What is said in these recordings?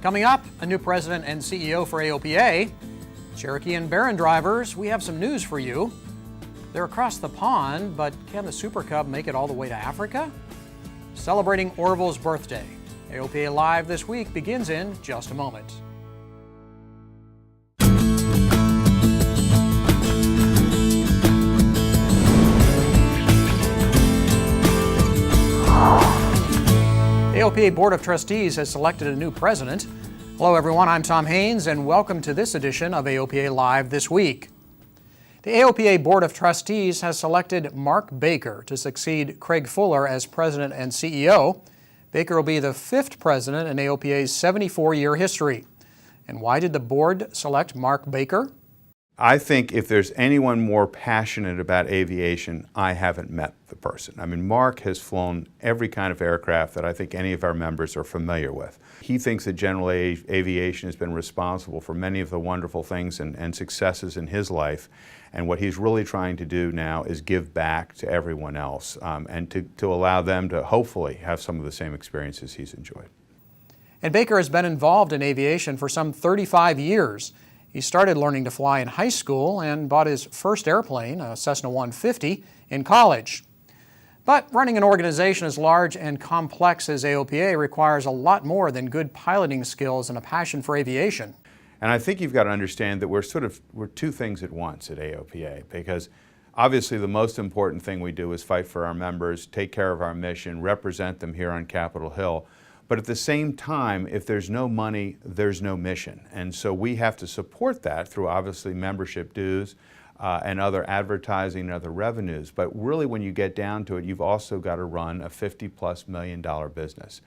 Coming up, a new president and CEO for AOPA. Cherokee and Barron drivers, we have some news for you. They're across the pond, but can the Super Cub make it all the way to Africa? Celebrating Orville's birthday. AOPA Live this week begins in just a moment. AOPA Board of Trustees has selected a new president. Hello everyone, I'm Tom Haynes and welcome to this edition of AOPA Live this week. The AOPA Board of Trustees has selected Mark Baker to succeed Craig Fuller as president and CEO. Baker will be the fifth president in AOPA's 74-year history. And why did the board select Mark Baker? I think if there's anyone more passionate about aviation, I haven't met the person. I mean, Mark has flown every kind of aircraft that I think any of our members are familiar with. He thinks that general aviation has been responsible for many of the wonderful things and successes in his life. And what he's really trying to do now is give back to everyone else and to allow them to hopefully have some of the same experiences he's enjoyed. And Baker has been involved in aviation for some 35 years. He started learning to fly in high school and bought his first airplane, a Cessna 150, in college. But running an organization as large and complex as AOPA requires a lot more than good piloting skills and a passion for aviation. And I think you've got to understand that we're two things at once at AOPA, because obviously the most important thing we do is fight for our members, take care of our mission, represent them here on Capitol Hill. But at the same time, if there's no money, there's no mission. And so we have to support that through obviously membership dues and other advertising and other revenues. But really when you get down to it, you've also got to run a $50+ million business.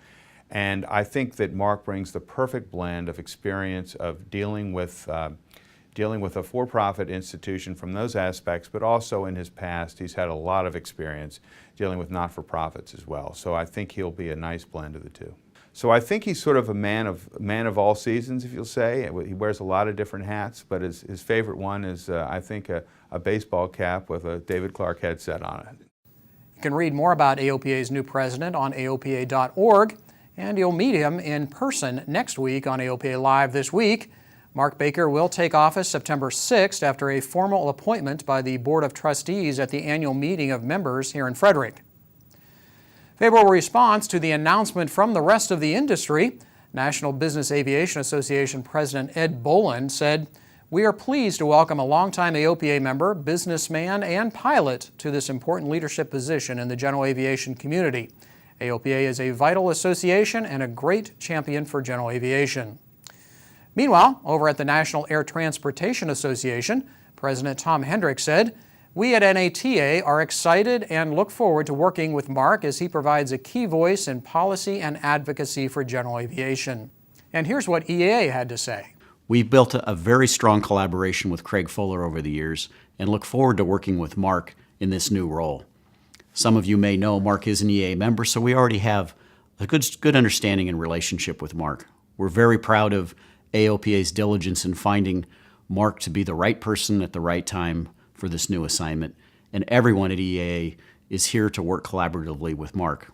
And I think that Mark brings the perfect blend of experience of dealing with a for-profit institution from those aspects, but also in his past, he's had a lot of experience dealing with not-for-profits as well. So I think he'll be a nice blend of the two. So I think he's sort of a man of all seasons, if you'll say. He wears a lot of different hats, but his favorite one is, I think, a baseball cap with a David Clark headset on it. You can read more about AOPA's new president on AOPA.org, and you'll meet him in person next week on AOPA Live this week. Mark Baker will take office September 6th after a formal appointment by the Board of Trustees at the annual meeting of members here in Frederick. Favorable response to the announcement from the rest of the industry. National Business Aviation Association President Ed Boland said, "We are pleased to welcome a longtime AOPA member, businessman, and pilot to this important leadership position in the general aviation community. AOPA is a vital association and a great champion for general aviation." Meanwhile, over at the National Air Transportation Association, President Tom Hendricks said, "We at NATA are excited and look forward to working with Mark as he provides a key voice in policy and advocacy for general aviation." And here's what EAA had to say. We've built a very strong collaboration with Craig Fuller over the years and look forward to working with Mark in this new role. Some of you may know Mark is an EAA member, so we already have a good understanding and relationship with Mark. We're very proud of AOPA's diligence in finding Mark to be the right person at the right time for this new assignment, and everyone at EAA is here to work collaboratively with Mark.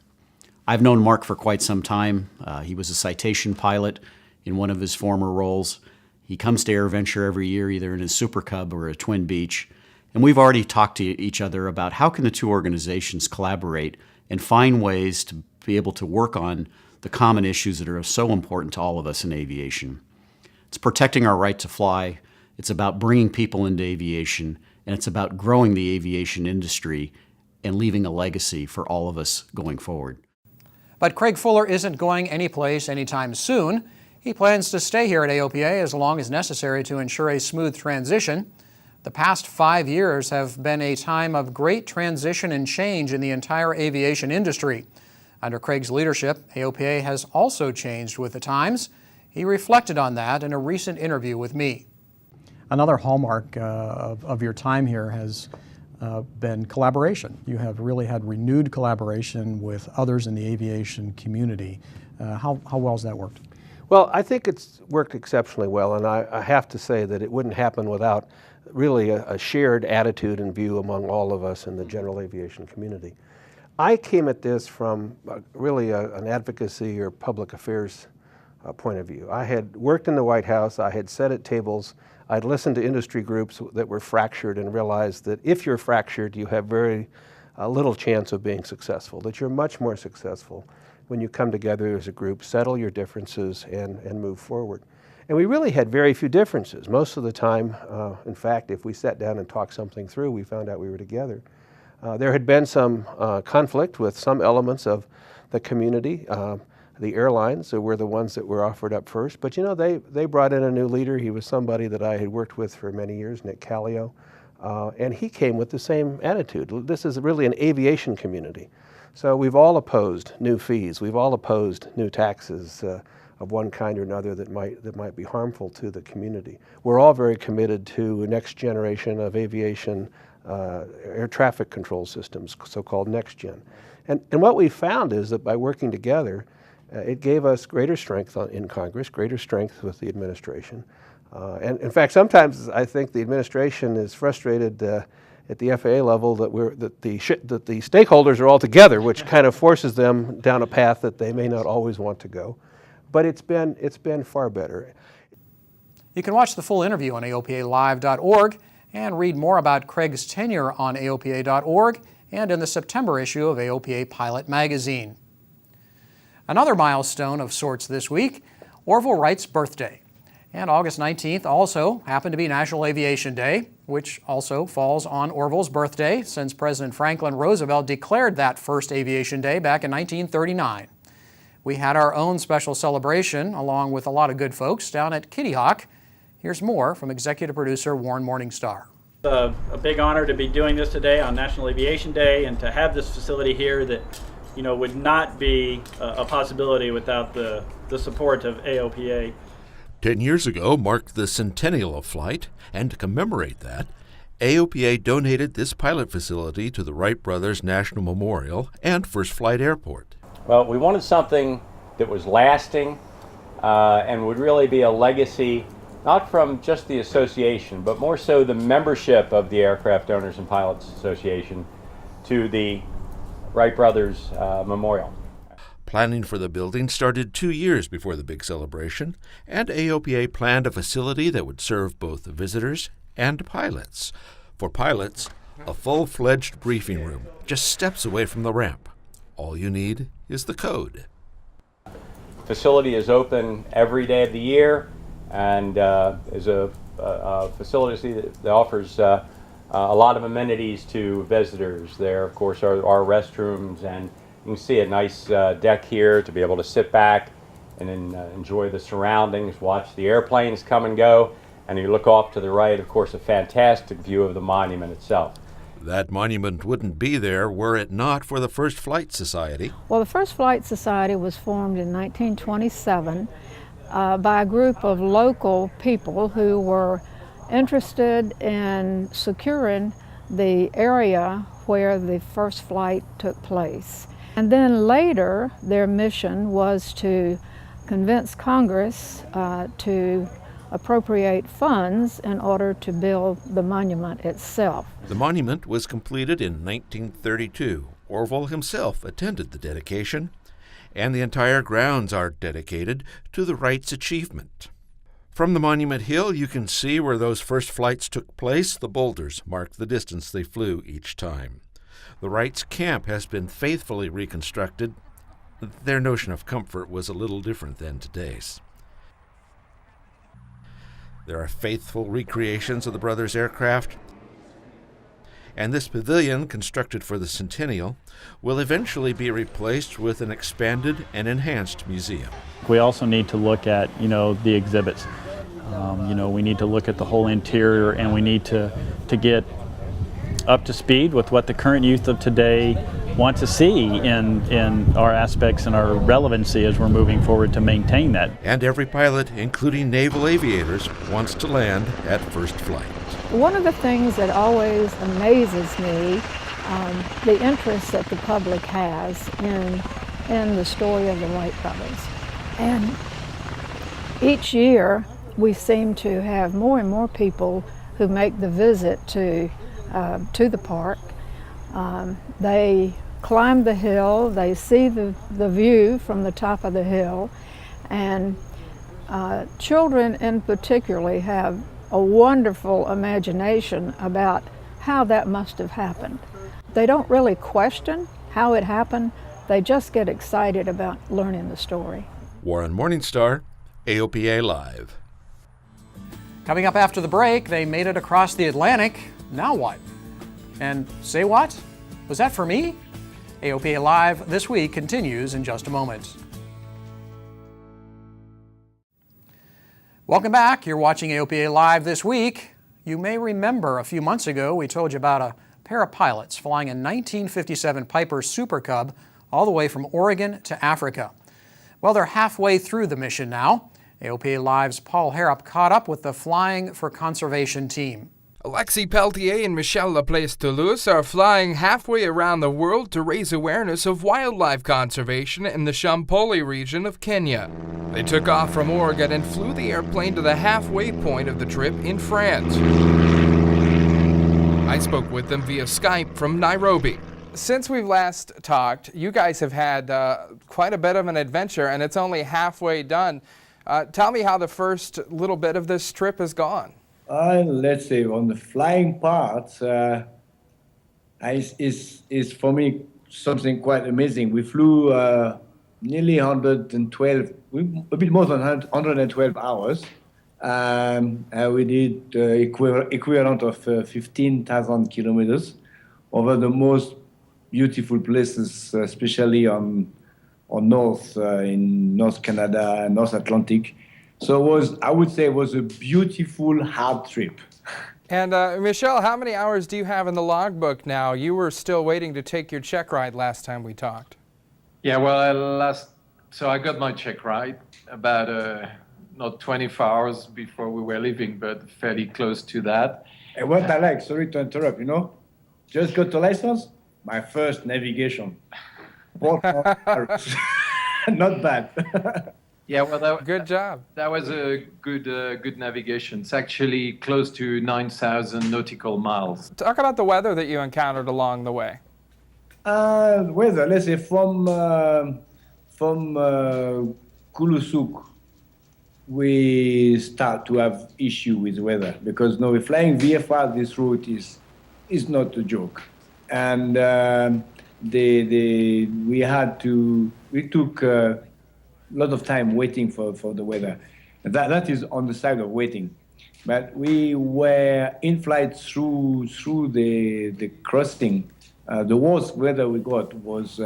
I've known Mark for quite some time. He was a citation pilot in one of his former roles. He comes to AirVenture every year, either in his Super Cub or a Twin Beach, and we've already talked to each other about how can the two organizations collaborate and find ways to be able to work on the common issues that are so important to all of us in aviation. It's protecting our right to fly, it's about bringing people into aviation, and it's about growing the aviation industry and leaving a legacy for all of us going forward. But Craig Fuller isn't going anyplace anytime soon. He plans to stay here at AOPA as long as necessary to ensure a smooth transition. The past 5 years have been a time of great transition and change in the entire aviation industry. Under Craig's leadership, AOPA has also changed with the times. He reflected on that in a recent interview with me. Another hallmark of your time here has been collaboration. You have really had renewed collaboration with others in the aviation community. How well has that worked? Well, I think it's worked exceptionally well, and I have to say that it wouldn't happen without really a shared attitude and view among all of us in the general aviation community. I came at this from really an advocacy or public affairs point of view. I had worked in the White House, I had sat at tables, I'd listened to industry groups that were fractured and realized that if you're fractured, you have very little chance of being successful, that you're much more successful when you come together as a group, settle your differences, and move forward. And we really had very few differences. Most of the time, in fact, if we sat down and talked something through, we found out we were together. There had been some conflict with some elements of the community. The airlines were the ones that were offered up first, but you know, they brought in a new leader. He was somebody that I had worked with for many years, Nick Callio, and he came with the same attitude. This is really an aviation community. So we've all opposed new fees. We've all opposed new taxes of one kind or another that might be harmful to the community. We're all very committed to a next generation of aviation air traffic control systems, so-called next gen. And what we found is that by working together, it gave us greater strength in Congress, greater strength with the administration. And in fact, sometimes I think the administration is frustrated at the FAA level that the stakeholders are all together, which kind of forces them down a path that they may not always want to go. But it's been far better. You can watch the full interview on AOPAlive.org and read more about Craig's tenure on AOPA.org and in the September issue of AOPA Pilot Magazine. Another milestone of sorts this week, Orville Wright's birthday. And August 19th also happened to be National Aviation Day, which also falls on Orville's birthday, since President Franklin Roosevelt declared that first Aviation Day back in 1939. We had our own special celebration, along with a lot of good folks, down at Kitty Hawk. Here's more from executive producer Warren Morningstar. A big honor to be doing this today on National Aviation Day, and to have this facility here that, you know, would not be a possibility without the support of AOPA. 10 years ago marked the centennial of flight, and to commemorate that, AOPA donated this pilot facility to the Wright Brothers National Memorial and First Flight Airport. Well, we wanted something that was lasting and would really be a legacy, not from just the association, but more so the membership of the Aircraft Owners and Pilots Association to the Wright Brothers Memorial. Planning for the building started 2 years before the big celebration, and AOPA planned a facility that would serve both visitors and pilots. For pilots, a full-fledged briefing room just steps away from the ramp. All you need is the code. Facility is open every day of the year, and is a facility that offers a lot of amenities to visitors. There, of course, are restrooms, and you can see a nice deck here to be able to sit back and enjoy the surroundings, watch the airplanes come and go, and you look off to the right, of course, a fantastic view of the monument itself. That monument wouldn't be there were it not for the First Flight Society. Well, the First Flight Society was formed in 1927 by a group of local people who were interested in securing the area where the first flight took place. And then later, their mission was to convince Congress to appropriate funds in order to build the monument itself. The monument was completed in 1932. Orville himself attended the dedication, and the entire grounds are dedicated to the Wright's achievement. From the Monument Hill, you can see where those first flights took place. The boulders mark the distance they flew each time. The Wrights' camp has been faithfully reconstructed. Their notion of comfort was a little different than today's. There are faithful recreations of the brothers' aircraft, and this pavilion, constructed for the centennial, will eventually be replaced with an expanded and enhanced museum. We also need to look at, the exhibits. We need to look at the whole interior, and we need to get up to speed with what the current youth of today want to see in our aspects and our relevancy as we're moving forward to maintain that. And every pilot, including naval aviators, wants to land at first flight. One of the things that always amazes me, the interest that the public has in the story of the Wright brothers. And each year, we seem to have more and more people who make the visit to the park. They climb the hill, they see the view from the top of the hill, and Children in particular have a wonderful imagination about how that must have happened. They don't really question how it happened, they just get excited about learning the story. Warren Morningstar, AOPA Live. Coming up after the break, they made it across the Atlantic. Now what? And say what? Was that for me? AOPA Live this week continues in just a moment. Welcome back. You're watching AOPA Live this week. You may remember a few months ago we told you about a pair of pilots flying a 1957 Piper Super Cub all the way from Oregon to Africa. Well, they're halfway through the mission now. AOPA Live's Paul Harrop caught up with the Flying for Conservation team. Alexis Pelletier and Michel Laplace-Toulouse are flying halfway around the world to raise awareness of wildlife conservation in the Shampoli region of Kenya. They took off from Oregon and flew the airplane to the halfway point of the trip in France. I spoke with them via Skype from Nairobi. Since we've last talked, you guys have had quite a bit of an adventure, and it's only halfway done. Tell me how the first little bit of this trip has gone. Let's say on the flying part, is for me something quite amazing. We flew nearly 112, a bit more than 112 hours. We did equivalent of 15,000 kilometers over the most beautiful places, especially on north, in North Canada, North Atlantic. So I would say it was a beautiful, hard trip. And Michel, how many hours do you have in the logbook now? You were still waiting to take your check ride last time we talked. Yeah, well, so I got my check ride about not 24 hours before we were leaving, but fairly close to that. And what I like, sorry to interrupt, just got the license, my first navigation. Not bad. Yeah, well, good job. That was a good navigation. It's actually close to 9,000 nautical miles. Talk about the weather that you encountered along the way. Weather, let's say from Kulusuk, we start to have issue with weather because we're flying VFR. This route is not a joke, and we took a lot of time waiting for the weather. That is on the side of waiting. But we were in flight through the crossing. The worst weather we got was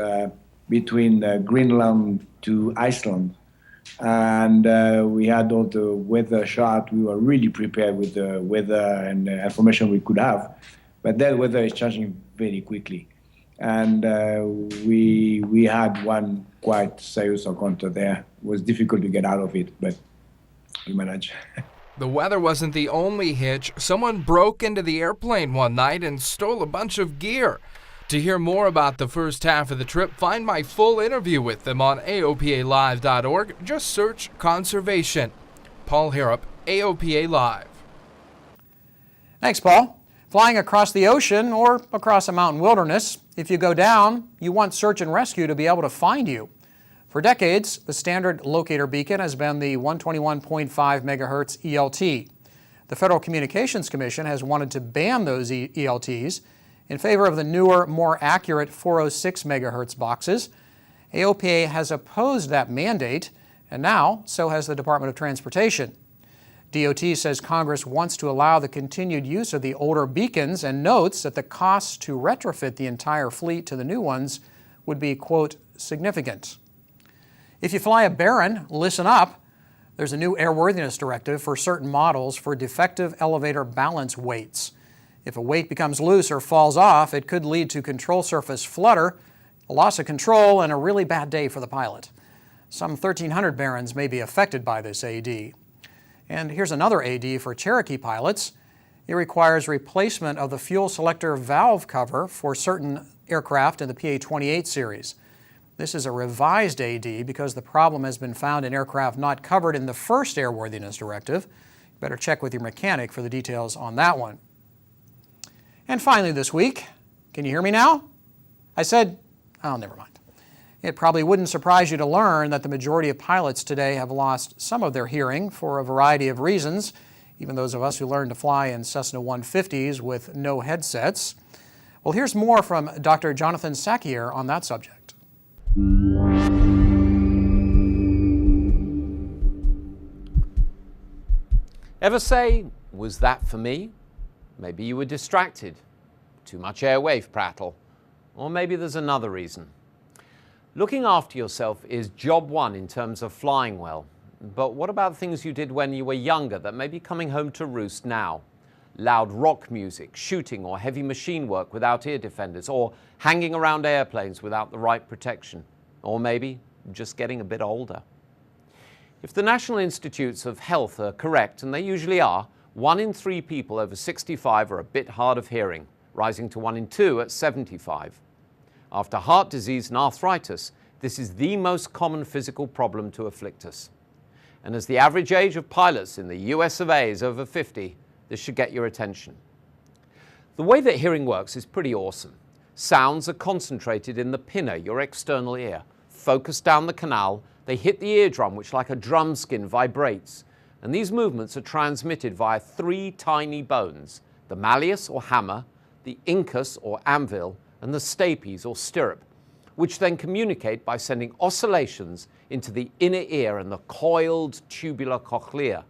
between Greenland to Iceland. And we had all the weather chart. We were really prepared with the weather and the information we could have. But that weather is changing very quickly. And we had one quite serious encounter there. It was difficult to get out of it, but we managed. The weather wasn't the only hitch. Someone broke into the airplane one night and stole a bunch of gear. To hear more about the first half of the trip, find my full interview with them on AOPALive.org. Just search Conservation. Paul Harrop, AOPA Live. Thanks, Paul. Flying across the ocean or across a mountain wilderness, if you go down, you want search and rescue to be able to find you. For decades, the standard locator beacon has been the 121.5 megahertz ELT. The Federal Communications Commission has wanted to ban those ELTs in favor of the newer, more accurate 406 megahertz boxes. AOPA has opposed that mandate, and now so has the Department of Transportation. DOT says Congress wants to allow the continued use of the older beacons and notes that the costs to retrofit the entire fleet to the new ones would be, quote, significant. If you fly a Baron, listen up. There's a new airworthiness directive for certain models for defective elevator balance weights. If a weight becomes loose or falls off, it could lead to control surface flutter, a loss of control, and a really bad day for the pilot. Some 1,300 Barons may be affected by this AD. And here's another AD for Cherokee pilots. It requires replacement of the fuel selector valve cover for certain aircraft in the PA-28 series. This is a revised AD because the problem has been found in aircraft not covered in the first airworthiness directive. You better check with your mechanic for the details on that one. And finally this week, can you hear me now? I said, oh, never mind. It probably wouldn't surprise you to learn that the majority of pilots today have lost some of their hearing for a variety of reasons, even those of us who learned to fly in Cessna 150s with no headsets. Well, here's more from Dr. Jonathan Sakier on that subject. Ever say, was that for me? Maybe you were distracted, too much airwave prattle, or maybe there's another reason. Looking after yourself is job one in terms of flying well. But what about things you did when you were younger that may be coming home to roost now? Loud rock music, shooting or heavy machine work without ear defenders, or hanging around airplanes without the right protection, or maybe just getting a bit older. If the National Institutes of Health are correct, and they usually are, 1 in 3 people over 65 are a bit hard of hearing, rising to 1 in 2 at 75. After heart disease and arthritis, this is the most common physical problem to afflict us. And as the average age of pilots in the US of A is over 50, this should get your attention. The way that hearing works is pretty awesome. Sounds are concentrated in the pinna, your external ear, focused down the canal. They hit the eardrum, which like a drum skin vibrates. And these movements are transmitted via 3 tiny bones, the malleus or hammer, the incus or anvil, and the stapes or stirrup, which then communicate by sending oscillations into the inner ear and the coiled tubular cochlea.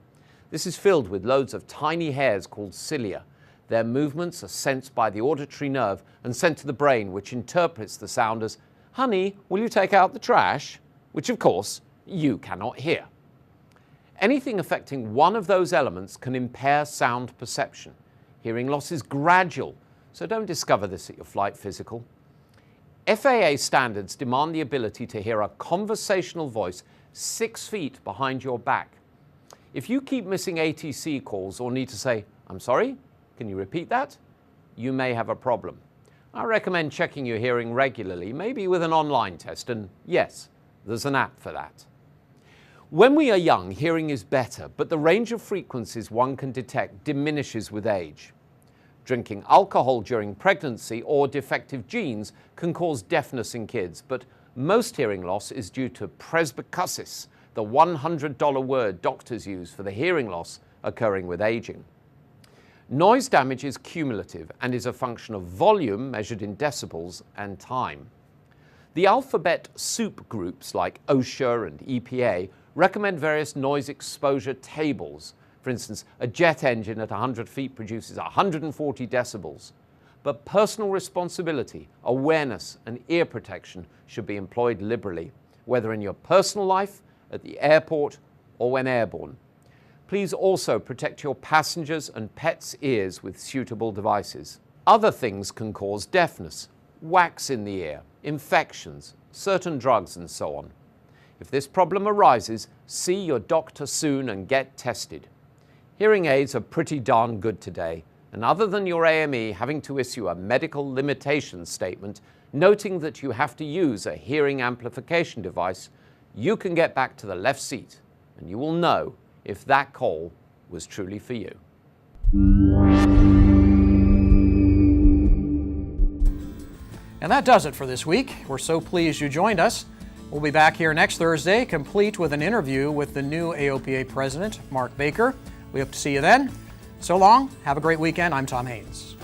This is filled with loads of tiny hairs called cilia. Their movements are sensed by the auditory nerve and sent to the brain, which interprets the sound as, "Honey, will you take out the trash?" which of course you cannot hear. Anything affecting one of those elements can impair sound perception. Hearing loss is gradual, so don't discover this at your flight physical. FAA standards demand the ability to hear a conversational voice 6 feet behind your back. If you keep missing ATC calls or need to say, "I'm sorry, can you repeat that?" you may have a problem. I recommend checking your hearing regularly, maybe with an online test, and yes, there's an app for that. When we are young, hearing is better, but the range of frequencies one can detect diminishes with age. Drinking alcohol during pregnancy or defective genes can cause deafness in kids, but most hearing loss is due to presbycusis, the $100 word doctors use for the hearing loss occurring with aging. Noise damage is cumulative and is a function of volume measured in decibels and time. The alphabet soup groups like OSHA and EPA recommend various noise exposure tables. For instance, a jet engine at 100 feet produces 140 decibels. But personal responsibility, awareness, and ear protection should be employed liberally, whether in your personal life, at the airport, or when airborne. Please also protect your passengers' and pets' ears with suitable devices. Other things can cause deafness: wax in the ear, infections, certain drugs, and so on. If this problem arises, see your doctor soon and get tested. Hearing aids are pretty darn good today, and other than your AME having to issue a medical limitations statement noting that you have to use a hearing amplification device, you can get back to the left seat, and you will know if that call was truly for you. And that does it for this week. We're so pleased you joined us. We'll be back here next Thursday, complete with an interview with the new AOPA president, Mark Baker. We hope to see you then. So long. Have a great weekend. I'm Tom Haynes.